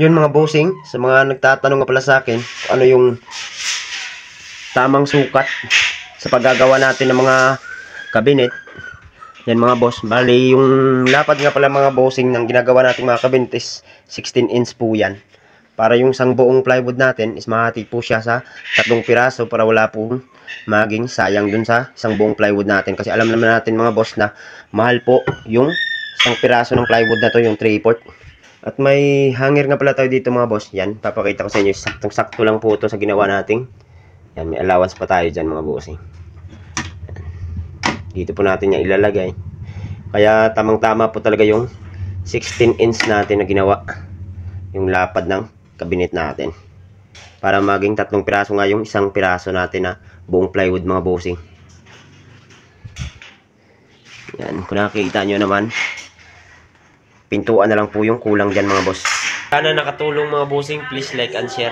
Yun mga bossing, sa mga nagtatanong nga pala sa akin, ano yung tamang sukat sa paggagawa natin ng mga cabinet. Yan mga boss, bali yung lapad nga pala mga bossing ng ginagawa natin mga cabinet is 16 inch po yan. Para yung isang buong plywood natin is mahati po siya sa 3 piraso para wala pong maging sayang dun sa isang buong plywood natin. Kasi alam naman natin mga boss na mahal po yung isang piraso ng plywood na to, yung 3/4. At may hanger nga pala tayo dito mga boss. Yan, papakita ko sa inyo. Saktong-sakto lang po ito sa ginawa natin. Yan, may allowance pa tayo dyan mga bossing. Dito po natin yan ilalagay. Kaya tamang-tama po talaga yung 16 inch natin na ginawa. Yung lapad ng cabinet natin. Para maging 3 piraso nga yung isang piraso natin na buong plywood mga bossing. Yan, kung nakikita nyo naman, pintuan na lang po yung kulang dyan mga boss. Sana nakatulong mga bossing, please like and share.